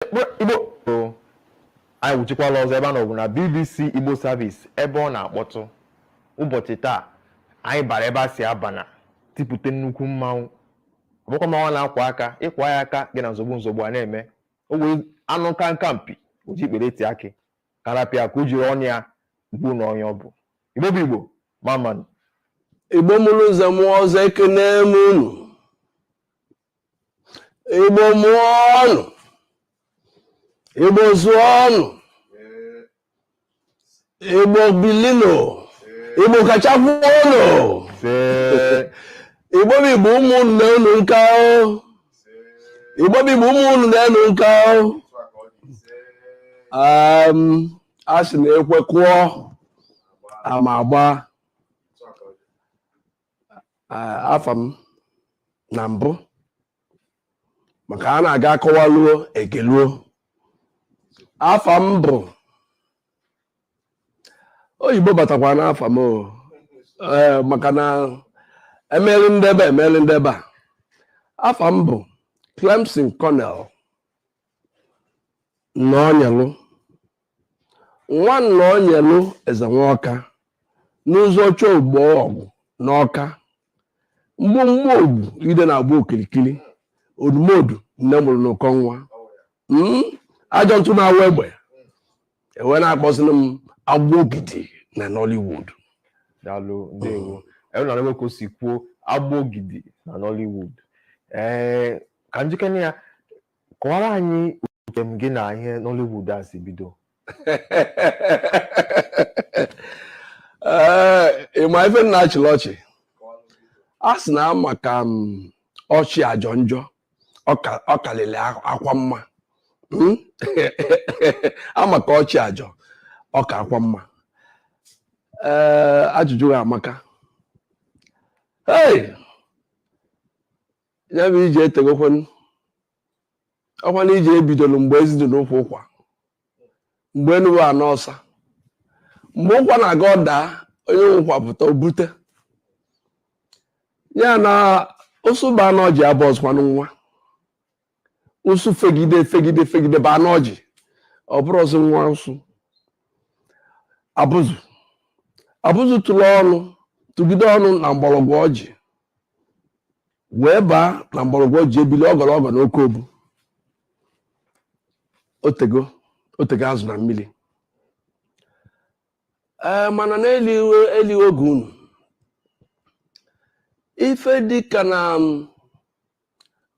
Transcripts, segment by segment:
Igbo anyị wuchikwala ọzọ ebe a nọ bụ na BBC Igbo Service ebe ọ na-akpọtụ ụbọchị taa anyị bara ebe a si abana tipụta nnukwu mmanwụ ọbụkwa mmanwụ na-akwa aka ịkwa ya aka gị na nzogbu a na-eme ogwe anụ nka mpi oji ikpere eti akị karapịa ka o jiri ọnụ ya gbuo na onye ọ bụ Igbo bụ Igbo mamanụ Igbo mụrụ ụzọ mụọ ọzọ ekene m unu Igbo mụọ ọnụ Igbo zụọ ọnụ Igbo bilino Igbo kachapụ ọnụ Igbo bụ Igbo ụmụ unu na-enu nka Igbo bụ Igbo ụmụ unu na-enu nka a sị na ekwe kụọ ama agba afa m na mbụ maka a na-aga akọwaluo egeluo afa m bụ oyibo batakwa n'afa m maka na emeli ndebe a afa m bụ Clemson-Cornell Nnoyelu nwa Nnoyelu eze nwaọka n'ụzọ chọ ugbo ọgwụ n'Ọka mgbomgbo ogbu ide na-agba okirikiri odumodu nne mụrụ n'ụkọ nwa ajọ ntụ na-awa egbe ewe na-akpọsịnụ m Agbogidi na Nollywood. Daalụ ndewo na ka o si kwuo Agbogidi na Nollywood ka njikere ya kọwara anyị njem gị na ihe Nollywood a si bido. Ịma ife nna achịrị ọchị a sị na maka ọchị ajọ njọ ọ kalịrị akwa mma amaka ọchị ajọ ọka akwa mma ajụjụ ha amaka ya bụ ije etegokwanụ ọkwana ije ebidolu mgbe ezido n'ụkwụ ụkwa mgbe enuwe anọ ọsa mgbe ụkwa na-aga ọdaa onye ụkwa pụta obute ya na ụsụ bụ anọ ọjị abụ ọzọkwanụ nwa ụsụ fegide bụ anọ ọjị ọ bụrụ ọzọ nwa ụsụ abụzụ tụgide ọnụ na mgbọrọgwụ ọjị wee baa na mgbọrọgwụ ọjị ebili ọgọrọgọ na oke obu otego azụ na mmiri mana n'eli oge unu ife dịka na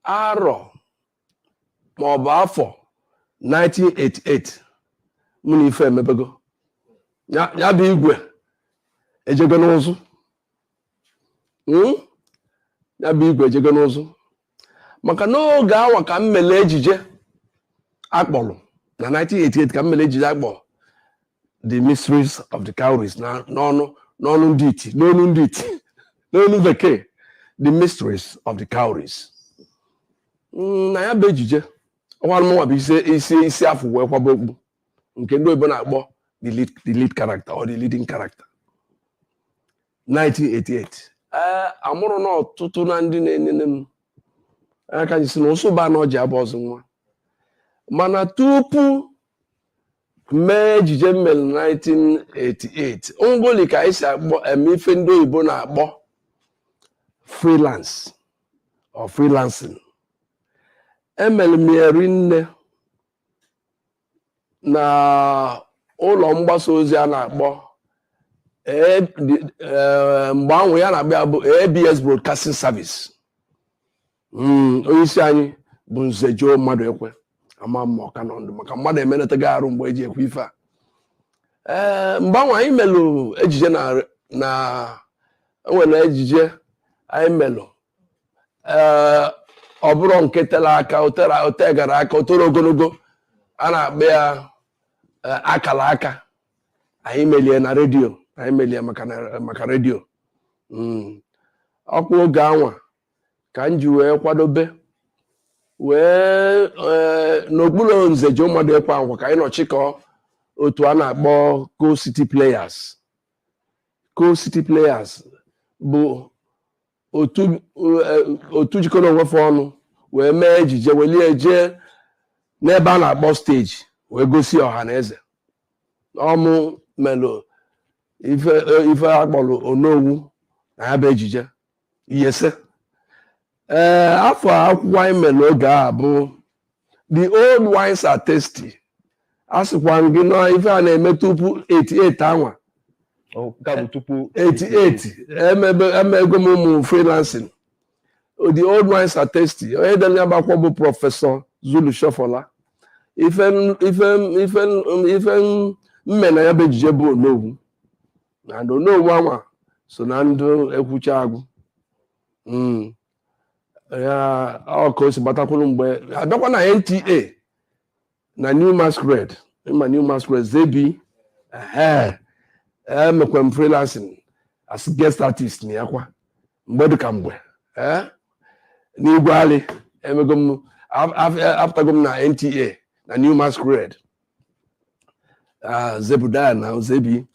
arọ maọbụ afọ 1988 mụ na ife emebego ya bụ igwe ejego n'ụzụ maka n'oge awa ka m mere ejije akpọrọ na 1988 ka m mere ejije akpọrọ The Mysteries of the Cowries n'ọnụ ndị iti n'onu bekee The Mysteries of the Cowries na ya bụ ejije ọnwara m nwa bụ isi afọ wee kwaba okpu nke ndị oyibo na-akpọ the lead character or the leading character 1988 amụrụ na ọtụtụ na ndị na-enene m aka ji si na ụsụba na ọjị abụ ọzọ nwa mana tupu mee ejije mmel 1988 ngoli ka anyị si akpọ eme ife ndị oyibo na-akpọ freelance or freelancing emere m eri nne na ụlọ mgbasa ozi a na-akpọ mgbe ahụ ya na-akpọ ya bụ ABS Broadcasting Service onye isi anyị bụ Njenje mmadụ ekwe ama mma ọka nọ ndụ maka mmadụ emenataghị arụ mgbe eji ekwe ife a mgbe ahụ anyị melụ ejije na enwere ejije anyị melụ ọ bụrụ nke tere aka ote gara aka otoro ogologo a na-akpọ ya akala aka anyị melie na redio anyị melie maka redio ọkwa oge anwa ka m ji wee kwadobe wee n'okpuru Njenje mmadụ ekwe akwa ka anyị nọchikọ otu a na-akpọ Co-City Players bụ otu jikọrọ onwefe ọnụ wee mee ejije welie jee n'ebe a na-akpọ steji wee gosi ọha na eze ọmụ melụ ife akpọrọ Onowu na ya bụ ejije iyese afọ akwụkwọ anyị mere oge a bụ the old wines are tasty. A sịkwa gị na ife a na-eme tupu 88 anwa 88 emego m ụmụ freelancing. The old wines are tasty. Onye dere ya gbakwa bụ prọfesọ Zulu Shofola. Ife mme na ya bụ ejije bụ Onowu na Onowu anwa so na ndụ ekwucha agụ ya ọka o si gbatakwuru mgbe abịakwa na NTA na New Masquerade ma New Masquerade Zebi emekwa m freelancing as guest artist na yakwa mgbe dịka mgbe n'Igwe Ali emego m apụtago m na NTA na New Masquerade Zebuda na Zebi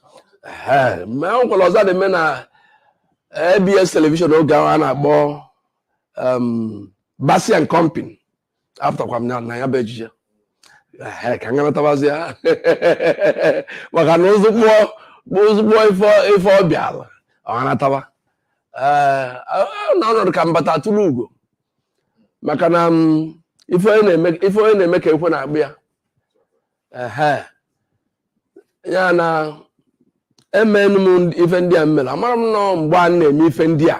ma nkwala ọzọ dị me na ABS television oge ahụ a na-akpọ Basi and Company apụtakwa m na ya bụ ejije ka nganatabazi ya maka na ozugbo ife ọbịa ala ọnataba na ọnọdụ ka mbata atụrụ ugo maka na ife onye na-eme ka ekwe na-agbụ ya ya na emenu m ife ndị a mmere amara m nọ mgbe a na-eme ife ndị a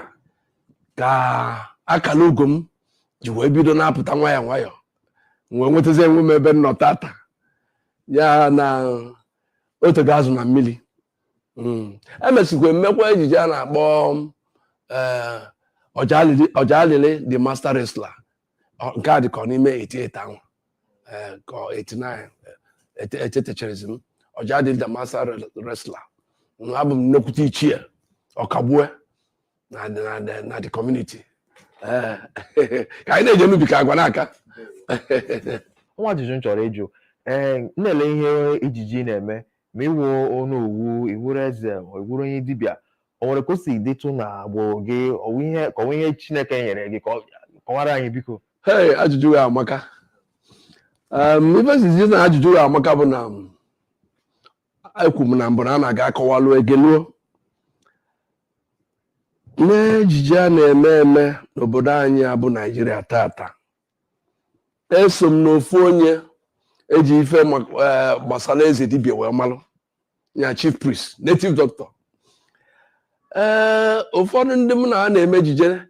ka akala ugo m ji wee bido na-apụta nwayọ nwayọ wee nwetazi enwe m ebe nnọ tata ya na otego azụ na mmiri emesikwa mmekwa ejije a na-akpọ Ọjalili the master wrestler nke a dịka n'ime 88 ahụ ka 89 etetecherizi m Ọjalili the master wrestler abụ m nnekwute ichie ọkagbue na the community ka anyị na-eje n'ubi ka agwa n'aka nwa ajụjụ m chọrọ ịjụ na-ele ihe ejiji na-eme ma iwu Onowu iwuru eze iwuru onye dibịa o nwere ka o si dịtụ na agbụrụ gị ka onwe ihe Chineke nyere gị kọwara anyị biko. Ajụjụ ya amaka ife sizi na ajụjụ ya amaka bụ na ekwu m na mbụ na a na-aga akọwalụ egeluo n'ejije a na-eme eme n'obodo anyị abụ Naijiria tata. Eso m n'ofu onye eji ife gbasara eze dibịa wee malụ ya chief priest native doctor. Ụfọdụ ndị m na ha na-eme ejije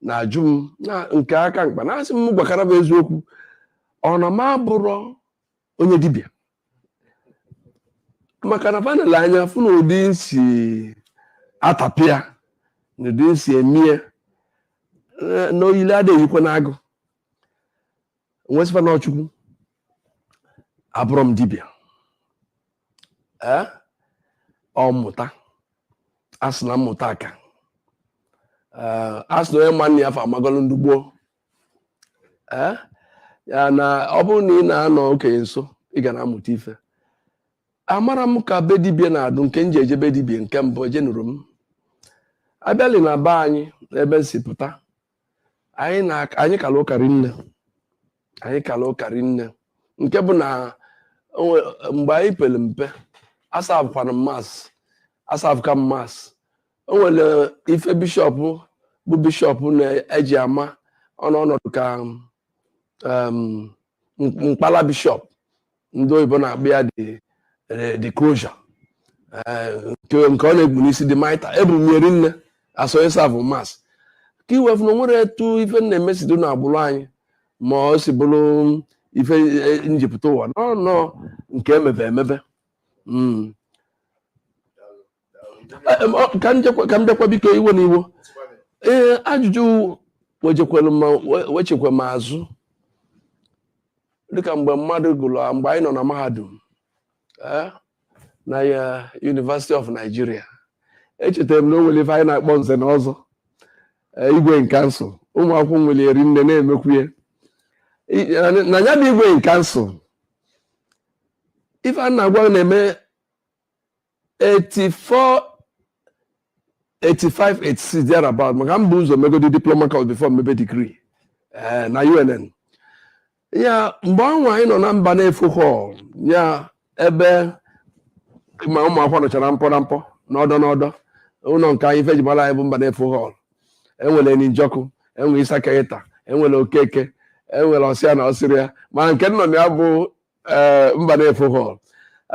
na-ajụ m na nke aka mkpa na-asị m gbakara bụ eziokwu ọ na m abụrụ onye dibịa maka na panel anya fụ na ụdị nsi atapịa na ụdị nsi emie na oyile adịghịkwa n'agụ nwesịfa n'ọchukwu abụrụ m dibịa ọ mụta asị na mmụta aka asị na onye ma nna ya fa amagolu ndị gboo ya na ọ bụrụ na ị na-anọ okenye nso ị ga na-amụta ife. Amara m ka be dibịa na-adụ nke nji eje be dibịa nke mbụ eje nụrụ m abịali na be anyị n'ebe nsi pụta anyị kala ụkarị nne nke bụ na mgbe anyị pere mpe asafụkwana mmas asafụka mmas o nwere ife bishọp bụ bishọp na-eji ama ọnọdụ ka mkpala bishọp ndị oyibo na-akpụ ya the closure nke ọ na-egbu n'isi dị maịta eburu m eri nne asonye savụ mas ka iwefu na nwere etu ife na-emesido na agbụrụ anyị ma ọ si bụrụ ife njipụta ụwa nọ nke emebe ka m bịakwa biko iwe na iwo ajụjụ wechekwa m azụ dịka mgbe mmadụ gụrụ mgbe anyị nọ na mahadum na ya University of Nigeria echetara m na o nwere ife anyị na-akpọ nze na ọzọ igwe nkansụl ụmụ akwụkwọ nwere eri nne na-emekwu ya na ya bụ igwe nkansụl ife a na-agwa na-eme 84 85 86 thereabout maka m bụ ụzọ megodi diploma course before mebe degree na UNN ya mgbe anwa anyị nọ na mba na-efu hall ya ebe ma ụmụ akwụkwọ nọchara mpọ na mpọ n'ọdọ ụlọ nke anyị fejimala anyị bụ mba na-efu hall enwere Njoku, enwere Isakaita, enwere Okeke, enwere Ọsịa na Ọsịrịa, mana nke nọ na ya bụ mba na-efu hall.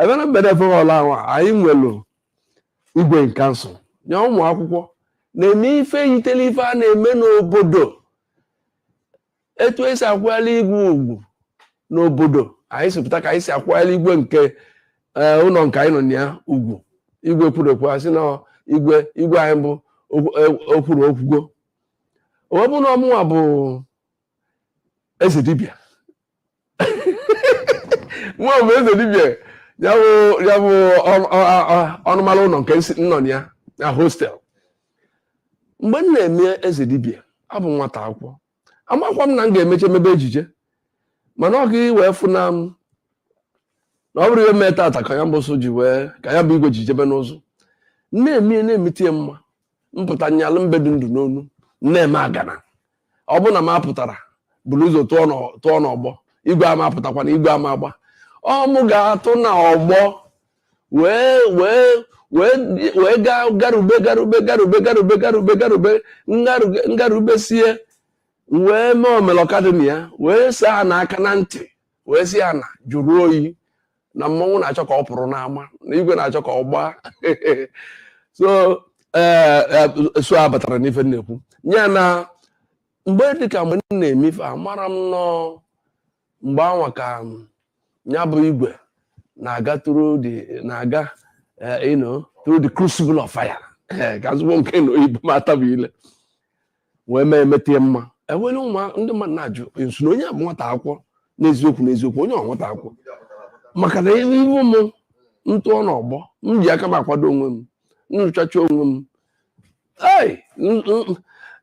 Ebe na mba na-efu hall ahụ anyị nwere igwe kansụl nye ụmụ akwụkwọ na-eme ife yitere ife a na-eme n'obodo, etu esi akwanyere igwe ugwu n'obodo. Anyị sipụta ka anyị si akwanyere igwe nke ụlọ nke anyị nọ na ya ugwu. Igwe kwuru ekwu asị na igwe anyị bụ okwuru okwugo. Ọ bụ na ọmụnwa bụ eze dibịa nwa bụ eze dibịa ya bụ ọnụmara ụlọ nke nọ na ya hostel. Mgbe m na-eme eze dibịa abụ nwata akwụkwọ, amakwa m na m ga-emeche emebe ejije, mana ọ gị wee fụ na ọ bụrụ ihe mee tata ka ya mbọsụ ji wee ka ya bụ igwe ji jebe n'ụzọ na-emete mma mpụta nyalụ mbedu ndụ n'onu na-eme agana. Ọ bụ na m apụtara buru ụzọ tụọ n'ọgbọ, igwe ama apụtakwana igwe ama agba, ọ mụ ga-atụ na ọgbọ wee garube sie wee mee omelọkadịna ya wee saa ha n'aka na ntị wee si ha na jụrụ oyi na mmọnwụ na-achọ ka ọ pụrụ n'ama na igwe na-achọ ka ọ gbaa. So abatara n'ife na-ekwu ya na mgbe dịka mgbe m na-eme ife amara m nọ mgbe anwa ka ya bụ igwe na-aga through the crucible of fire ka azụgbọ nke na oyibo ma atabu ile wee mee emete mma. Enwere ndị mmadụ na-ajụ nso na onye abụ nwata akwụkwọ n'eziokwu onye ọ nwata akwụkwọ maka na ihu m ntụọ n'ọgbọ m ji aka m akwado onwe m nrụchacha onwe m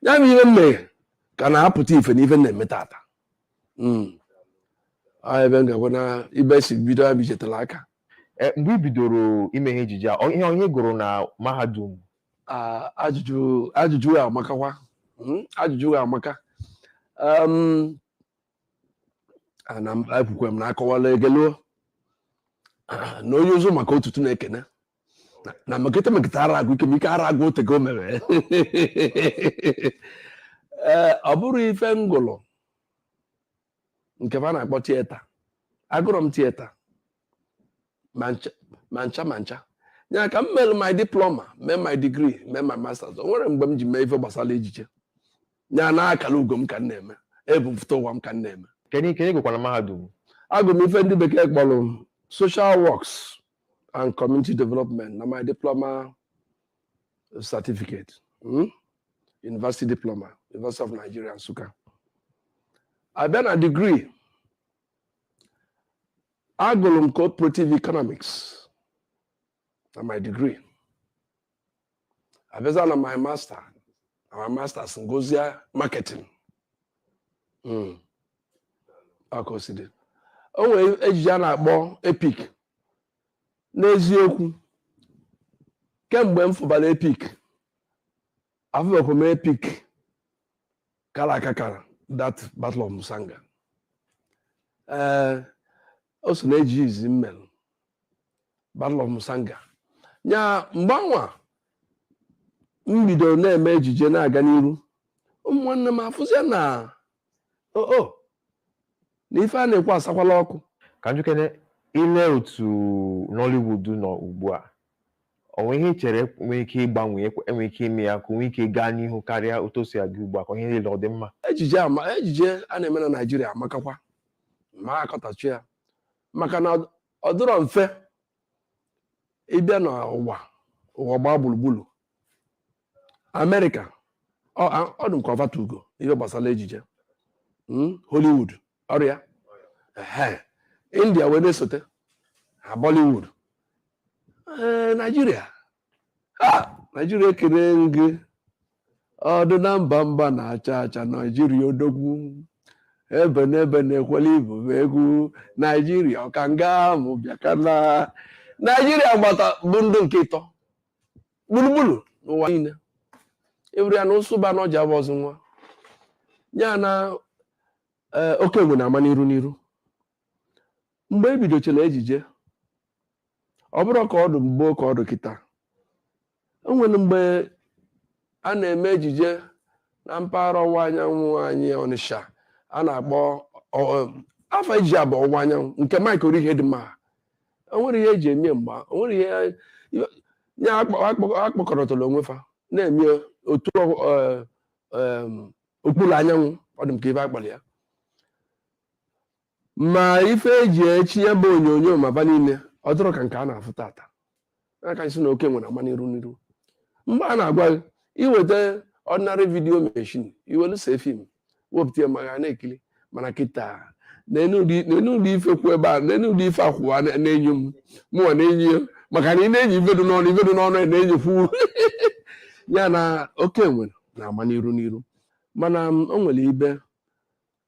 ya bụ ihe m mere ka na-apụta ife na ife na-eme tata. Ebe m ga-agwa na ibe si bido ya bijetara aka. Mgbe i bidoro ime ihe ejije a, ihe onye gụrụ na mahadum? Ajụjụ ya amakakwa. Ajụjụ ya amaka. Ekwukwe m na akọwala egelo na onye ụzọ maka otutu na-ekene na meketa ara agụ ike ara agụ otego mere. Ọ bụrụ ife ngụlụ nke a na-akpọ tieta, agụrụ m tieta ma ncha ya ka m mere my diploma, mee my degree, mee my masters. O nwere mgbe m ji mee ife gbasara ejije ya na akara ugo m ka m na-eme, ebu mfụta ụwa m ka m na-eme. Kedu gụkwa na mahadum? Agụ m ife ndị bekee kpọrọ social works and community development na my diploma certificate, university diploma, University of Nigeria, Nsukka. Abịa na degree, agụrụ m cooperative economics na my degree. Abịaza na my masters ngozie marketing. Akoside o nwere ejije a na-akpọ epic. N'eziokwu kemgbe m fụbara epic afụbakwa m epic kara aka that Battle of Musanga. O so na-eji izi mmelu Battle of Musanga nya mgbanwa m bidoro na-eme ejije na-aga n'iru. Ụmụnne m afụzie na na ife a na-ekwu asakwala ọkụ. Ka njukene ile otu Nollywood nọ ugbu a, onwe ihe chere nwere ike ịgbanwe, enwere ike ime ya ka nwee ike gaa n'ihu karịa otu o si aga ugbu a, ka ihe niile ọ dị mma? Ejije a na-eme na Naịjirịa amakakwa ma akọtachi ya maka na ọ dịrọ mfe ịbịa n'ụwa gbaa gburugburu. Amerịka ọ dị nke ọfatugo ihe gbasara ejije. Hollywood ọrịa, India wee na-esote ha Bollywood. Nigeria ekere gị ọdụ na mba na-acha acha. Nigeria odogwu ebe n'ebe na-ekweli ibu egwu. Nigeria ọkanga mụ bịakana. Nigeria gbata bụ ndụ nke ịtọ gburugburu n'ụwa niile. Ewere ya na ụsụba n'ọja bụ ọzọ nwa ya na oke enwe na-ama n'iru n'iru mgbe e bidochara ejije ọ bụrụ ka ọ dị mgbe ka ọ dị kịta o nwere mgbe a na-eme ejije na mpaghara ọwụwa anyanwụ anyị Ọnịsha a na-akpọ afọ ejije abụ ọwụwa anyanwụ nke Mike Orihe dị mma o nwere ihe eji eme mgba o nwere ihe ya akpọkọrọtara onwe fa na-eme otu okpuru anyanwụ ọ dị m ka ife akpali ya ma ife eji echi ya bụ onyonyo ma ba niile ọ dịrọ ka nke a na-afụ tata aka isi na oke nwere ama n'iru n'iru mgbe a na-agwa gị iweta ordinary video machine iwelu see film wepụta ma ya na-ekiri mana kịta n'ụdị ife kwu ebe a n'ụdị ife akwụwa na-enyo m mụnwa na-enyi maka na ị na-enyi ivedu n'ọnụ na-enyekwu ya na oke nwere na-ama n'iru n'iru mana o nwere ibe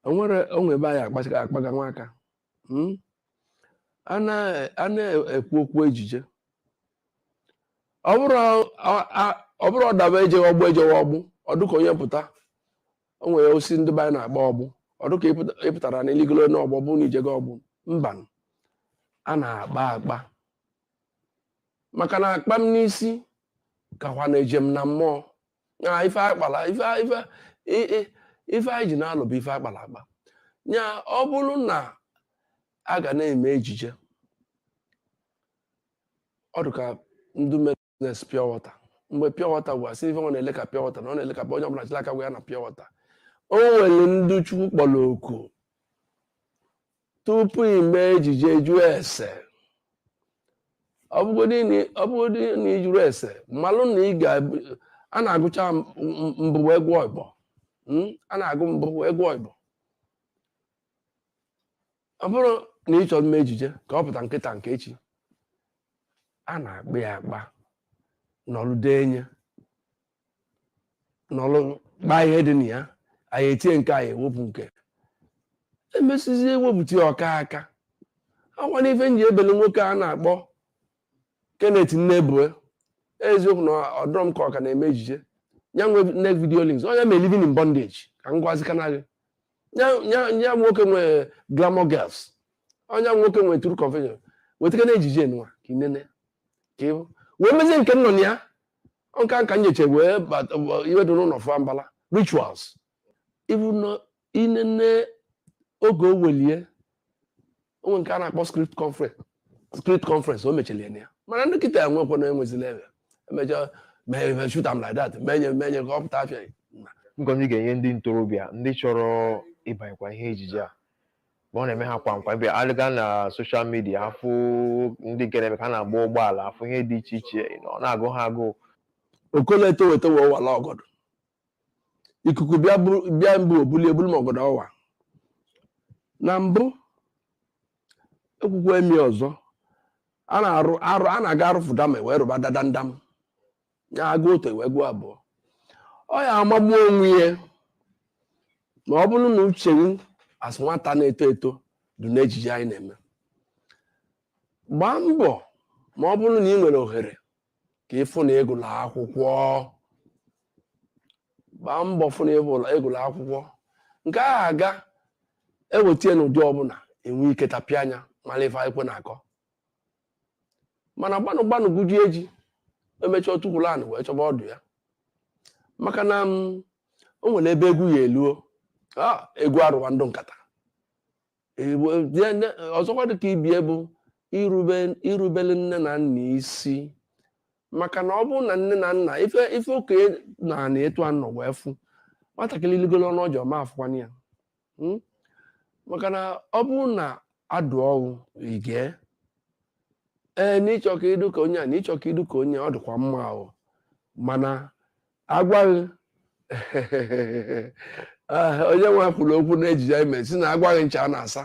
onwe ebe anyị akpaga nwa aka a na-ekwu okwu ejije ọ bụrụ ọdaba ejeghị ọgbụ ọdụka onye pụta o nwere osi ndị be anyị na-agba ọgbụ ọdụka ịpụtara na eligolo n'ọgbọ bụ na ijego ọgbụ mba a na-akpa maka na akpa m n'isi kakwa na ejem na mmụọ na ife akpala ife anyị ji na-alụ bụ ife akpala akpa nya ọ bụrụ na a ga na-eme ejije ọ dị ka ndị business pure water mgbe pure water bụ asị ife ọ na-ele ka pure water na ọ na-ele ka onye ọbụla chịla aka ya na pure water o nwere ndị Chukwu kpọrọ oku tupu ime ejije jụọ ese ọ bụgodị na ijuru ese malụ na a na-agụcha mbụ egwu Igbo a na-agụ mbụ egwu Igbo ọ bụrụ na ị chọrọ ime ejije ka ọ pụta nkịta nke echi a na-akpa ya akpa n'ọlụ denye n'ọlụ kpaa ihe dị na ya anyị etinye nke anyị ewepụ nke emesizie ewepụta ya ọka aka ọkwa n'ife nji ebele nwoke a na-akpọ Kenneth Nnebue eziokwu na ọdọrọ m ka ọ ka na-eme ejije ya nwe next video links onye ma living in bondage ka m gwazikana gị ya nwoke nwee glamour girls onye nwoke nwee true confession wetaka na ejije nwa ka inene ka ịhụ wee mezie nke nọ na ya nka nyeche wee iwe dị n'ụlọ fụa mbala rituals ibu inene oge o welie onwe nke a na-akpọ script conference o mechara ya mana ndị kịta enwekwa na enwezila ebe emecha shoot am like that menye ka ọ pụta afịa ngọzi ga-enye ndị ntorobịa ndị chọrọ ịbanyekwa ihe ejije a ma ọ na-eme ha kwa nkwa ebe alịga na soshal midia afụ ndị nke na-eme ka ha na-agba ụgbọala afụ ihe dị iche iche ọ na-agụ ha agụụ okoleto weta wee wala ọgọdọ ikuku bịa mbụ obuli ebulu ma ọgọdọ ọwa na mbụ ekwukwe emi ọzọ a na-aga arụfụ dama wee rụba dadandam ya agụ otu wee gụọ abụọ ọ ya amagbu onwe ya ma ọ bụrụ na uche gị asị nwata na-eto eto dị n'ejije anyị na-eme gbaa mbọ ma ọ bụrụ na ị nwere ohere ka ịfụ na ịgụla akwụkwọ gbaa mbọ fụ na ịgụla akwụkwọ nke ahụ aga ewetie n'ụdị ọbụla enwe ike tapịa anya mara ife ekwe na-akọ mana gbanụ guji eji emecha otukwulu anị wee chọba ọdụ ya maka na o nwere ebe egwu ya eluo egwu arụwa ndụ nkata ọzọkwa dị ka ibie bụ irubele nne na nna isi maka na ọ bụrụ na nne na nna ife okenye na etu anọ wee fụ nwatakịrị ligolo n'ọjọ ma afụkwana ya maka na ọ bụrụ na adụ ọgwụ igee n'ịchọ ka idu ka onye a n'ịchọ ka idu ka onye ọ dịkwa mma ahụ mana agwaghị onye nwe kwuru okwu na ejije ime si na agwaghị ncha a na-asa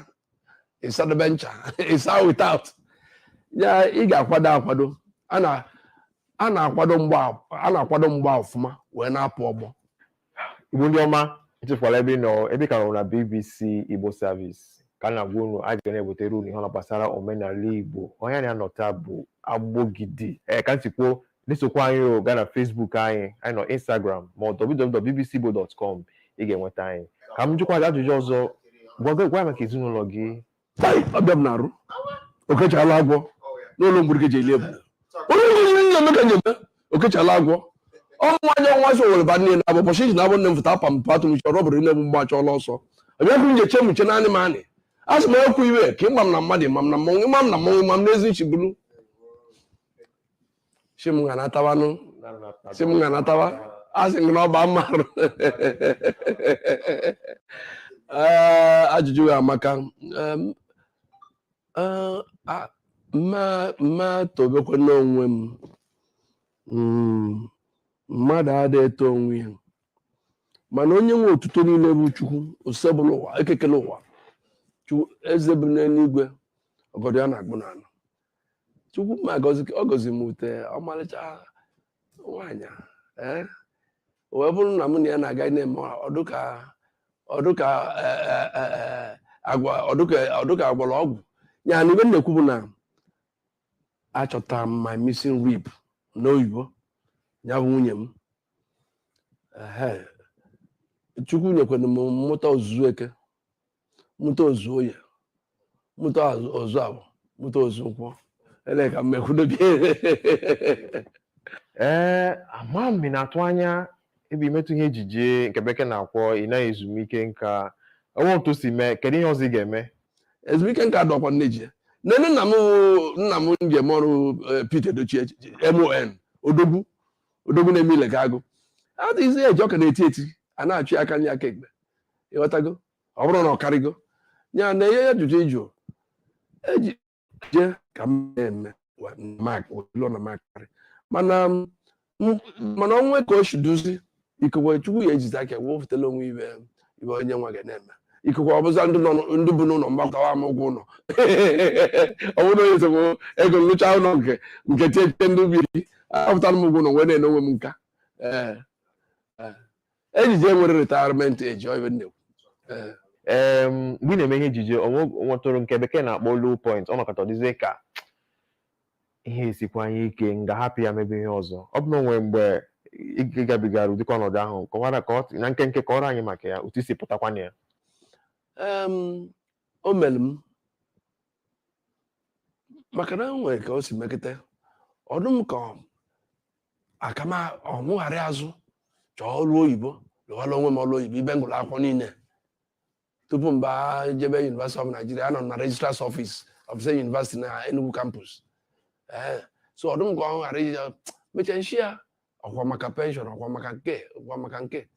ịsadebe ncha ịsa without ya ị ga-akwado akwado a na-akwado mgba ọfụma wee na-apụ ọgbọ Igbo ndị ọma echefukwala ebe ka nọ na BBC Igbo Service ka na-agwa unu a ga na-ebutere unu ihe gbasara omenala Igbo onye na-anọta bụ Agbogidi ka nsikwo n'isokwa anyị gaa na Facebook anyị nọ Instagram ma www.bbcigbo.com ị ga-enweta anyị ka m jụkwa ajụjụ ọzọ gwa maka ezinụlọ gị. Ọbịa m na-arụ okechala agwọ n'ụlọ mgburu keji eli ebule onye na-eme ka nyebe okechala agwọ ọnwa anya ọnwa so were ba nne na abụ bọchị ji na abụ nne m fụta apa m patụ m chọrọ bụrụ nne m mgba chọọla ọsọ ọbịa kwuru njeche m che naanị m anị a sị m ekwu iwe ka ịgba m na mmadụ ịma m na mmọnwụ ịma m na mmọnwụ ịma m n'ezi nchi bulu si m ga-anatawanụ si m ga-anatawa a sị m na ọba mmarụ ajụjụ ya amaka mma tobekwa n'onwe m mmadụ adịghị eto onwe ya mana onye nwe otuto niile bụ Chukwu osebụla ụwa ekekele ụwa eze bụ n'eluigwe ọgọdọ ya na-agbụ n'ala Chukwu ma ọ gọzi m ute ọmalịcha nwaanyị wee bụrụ na mụ na ya na-aga na-eme ọdụka agwara ọgwụ ya na ibe na-ekwu bụ na achọtara m my missing rib n'oyibo ya bụ nwunye m Chukwu nyekwara m mmụta ozuzu eke mmụta ozu oye mmụta ozu abụ mmụta ozu nkwọ ele ka mmekwudobi ama m na-atụ anya ebe imetụ ihe ejije nke bekee na-akwọ ị naghị ezumike nka onwe otu si mee kedu ihe ọzọ ị ga-eme ezumike nka dọkwa nneji nne nna m njem ọrụ Peter Edochie MON odogwu na-eme ile ga agụ adịghịzi eji ọka na-eti eti a na-achụ ya aka nye aka ekpe ịghọtago ọ bụrụ na ọ karịgo ya na ihe ajụjụ ịjụ eji je ka m na-eme na makarị mana onwe ka o si duzi ikekwe Chukwu ya ejizi aka wepụtala onwe ibe onye nwa ga na-eme ikekwe ọ bụza ndị bụ n'ụlọ mgbakọtawa m ụgwọ ụlọ ọ bụrụ onye nsogbu ego nlụcha ụlọ nke tie ndị ubiri apụtara m ụgwọ ụlọ wee na-ene onwe m nka ejije nwere retirement eji ibe nnekwu mgbe ị na-eme ihe ejije nwetụrụ nke bekee na-akpọ low point ọ nọkọta dịzie ka ihe esikwa anyị ike nga hapụ ya mebe ihe ọzọ ọ bụ na onwe mgbe ị gabigara ụdịka ọnọdụ ahụ kọwara na nkenke kọrọ anyị maka ya otu isi pụtakwa na ya o mere m maka na nwere ka o si mekịta ọdụm ka akama ọmụgharị azụ chọọ ọrụ oyibo lụwala onwe m ọrụ oyibo ibe ngụlụ akwụkwọ niile tupu mba jebe University of Nigeria anọ na Registrar's Office of State University na Enugu campus so ọdụm ka ọ ghara ije mechaa nshi ya ọkwa maka penshọn ọkwa maka nke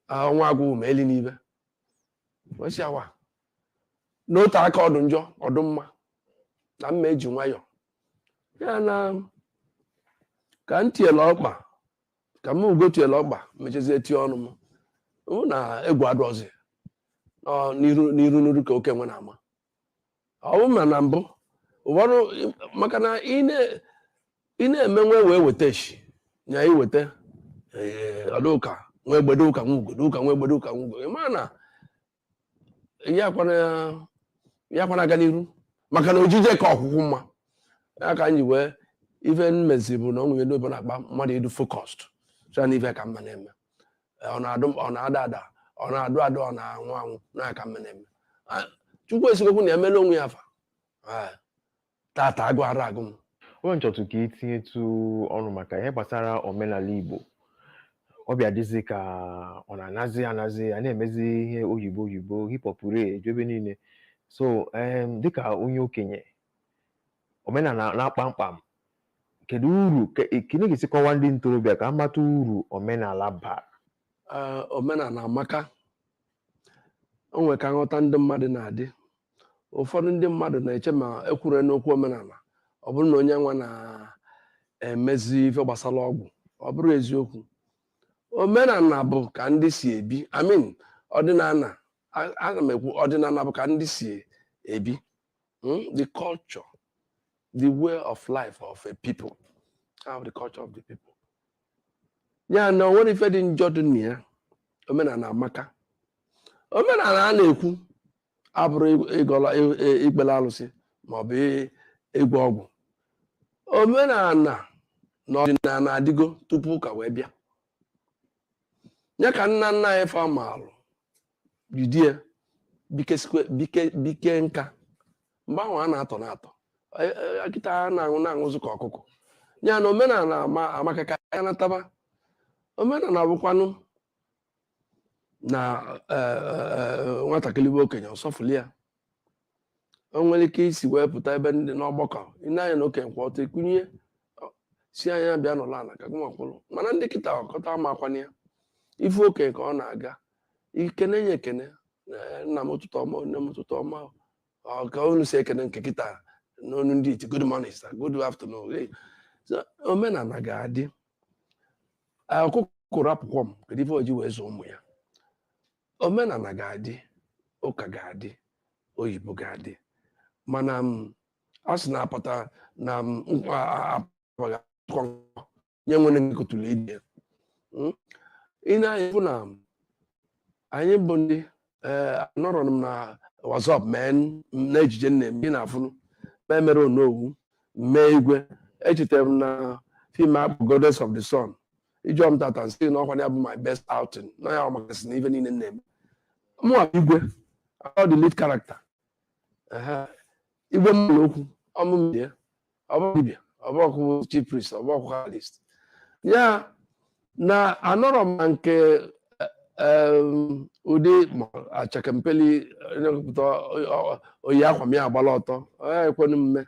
ọnwa agwụ ma eli n'ibe wesi awa n'otu aka ọdụ njọ ọdụ mma na mma eji nwayọ ya na ka m tiela ọkpa ka m ugo tiela ọkpa mechazie tie ọnụ m hụ na egwu adọzi n'iru ka oke nwe na-ama ọ bụ ma na mbụ ụfọdụ maka na ị na-eme nwe wee weta eshi nya iweta ọdụka nwe gbede ụka nwe ugodo ụka nwe gbede ụka nwe ugodo ma na ya kwana aga n'iru maka na ojije ka ọkwụkwụ mma ya ka anyị wee ife mmezi bụ na ọ nwere n'obodo na-akpa mmadụ ịdụ focused so na ife ka mma na-eme ọ na-ada ada ọ na-adụ adụ ọ na-anwụ anwụ na ka mma na-eme Chukwu esikokwu na emela onwe ya afa tata agụ ara agụ m onye nchọtụ ka itinyetụ ọnụ maka ihe gbasara omenala Igbo ọbịa dịzi ka ọ na-anazi a na-emezi ihe oyibo hip hop eju ebe niile so dịka onye okenye omenala na-akpa mkpam kedu uru kene ga-esi kọwa ndị ntorobịa ka amata uru omenala bara omenala amaka o nwere ka nghọta ndị mmadụ na-adị ụfọdụ ndị mmadụ na-eche ma ekwure n'okwu omenala ọ bụrụ na onye nwa na-emezi ife gbasara ọgwụ ọ bụrụ eziokwu omenala bụ ka ndị si ebi ọdịnala ana m ekwu ọdịnala bụ ka ndị si ebi the culture the way of life of a people the culture of the people ya na onwere ife dị njọ dị na ya omenala amaka omenala a na-ekwu abụrụ ikpele alụsị maọbụ ịgwọ ọgwụ omenala na ọdịnala adịgo tupu ụka wee bịa ya ka nna nna anyị fa maalụ jidie bike nka mgbe ahụ a na-atọ akịta a na-aṅụzụ ka ọkụkọ ya na omenala amaka ka ya nataba omenala bụkwanụ na nwatakịrị bụ okenye ọsọfụli ya o nwere ike isi wee pụta ebe ndị n'ọgbakọ ịna-anya na okenye kwa ọtọ ekunye si anya bịa n'ụlọ ala ka gụmakwụrụ mana ndị kịta ọkọta amakwana ya ife okenye ka ọ na-aga ikene nye ekene nna m ụtụtụ ọma nne m ụtụtụ ọma ka unu si ekene nke kịta n'onu ndị iti good morning sir, good afternoon. Omenala ga-adị ọkụkọ rapụkwọ m kedu ife oji wee zụọ ụmụ ya omenala ga-adị ụka ga-adị oyibo ga-adị mana a sị na-apụta na nye nwere nkụtụrụ ide ị na-anya bụ na anyị bụ ndị anọrọ m na WhatsApp mee n'ejije na-eme na-afụnụ mee mere onowu mee igwe echetara m na fim akpọ Goddess of the Sun ijọ m tata nsị na ọkwa ya bụ my best outing na ya ọmakasị na ife niile na-eme mụwa igwe ọ dị lead character igwe mmadụ okwu ọmụmụ ọbụ dibịa ọbọkụ chief priest ọbọkụ harlist ya na anọrọ m na nke ụdị achakempeli pụta oyi akwa m ya agbala ọtọ ekwenụ mme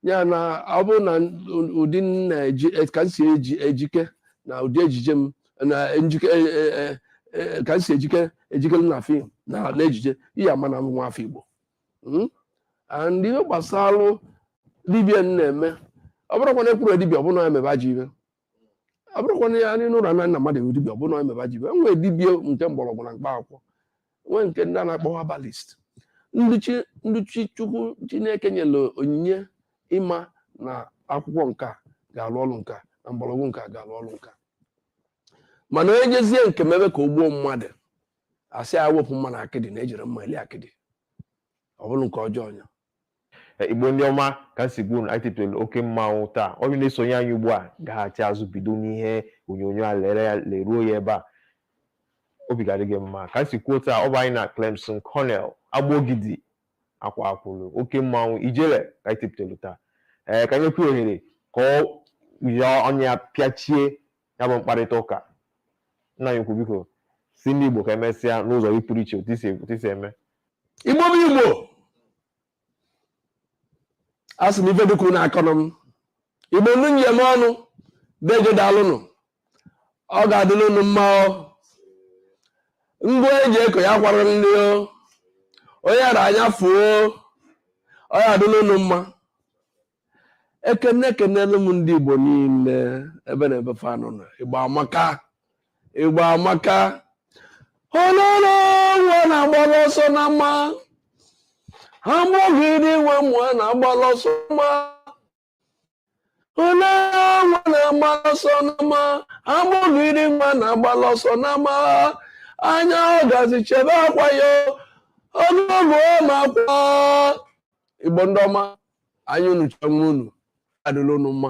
ya na ọ bụrụ na ụdị na-eji ka m si ejike na ụdị ejije m na njike ka m si ejikere na fim na ejije ihe ama na nwa afọ Igbo and ihe gbasara dibịa na-eme ọ bụrụkwa na ekwuru dibịa ọ bụrụ na emebe ajọ ibe ọ bụrụkwa na ya n'ụlọ na mmadụ ewu dibịa ọ bụrụ na emebe ajọ ibe enwere dibịa nke mgbọrọgwụ na mkpa akwụkwọ nwee nke ndị a na-akpọ herbalist ndị Chukwu Chineke nyere onyinye ịma na akwụkwọ nka ga-alụ ọrụ nka na mgbọrọgwụ nka ga-alụ ọrụ nka mana onye jezie nke mebe ka o gbuo mmadụ asị ya wepụ mma na akịdị na ejiri mma eli akịdị ọ bụrụ nke ọjọọ nya Igbo ndị ọma ka si gbuo na itipụtara oke mmanwụ taa onye na-esonye anyị ugbu a gaghachi azụ bido n'ihe onyonyo a leruo ya ebe a obi ga-adị gị mma ka si kwuo taa ọ bụ anyị na Clemson-Cornell Agbogidi Nnoyelu oke mmanwụ ijele ka itipụtara taa ka anyị kwuo ohere ka ya ọnya pịachie ya bụ mkparịta ụka nna anyị ukwu biko si ndị Igbo ka emesịa n'ụzọ ịpụrụ iche otu isi eme Igbo bụ Igbo a sị m ife dịkwuru na-akọnọ m Igbo ndị njem ọnụ degedalụnụ ọ ga-adịlụ unu mma ngwa eji eko ya kwara ndị onye ara anya fuo ọ ya adịlụ unu mma ekenelu m ndị Igbo niile ebe na ebe fanụ na Igbo amaka ololo nwa na-agbara ọsọ na mma Agbogidi nwe mmụọ na-agbala ọsọ mma ololo nwa na-agbala ọsọ na mma Agbogidi nwa na-agbala ọsọ na mma anya ọ gazi chebe akwa ya ọnụọgụ makwa Igbo ndị ọma anyị unu chọnwe unu adịla unu mma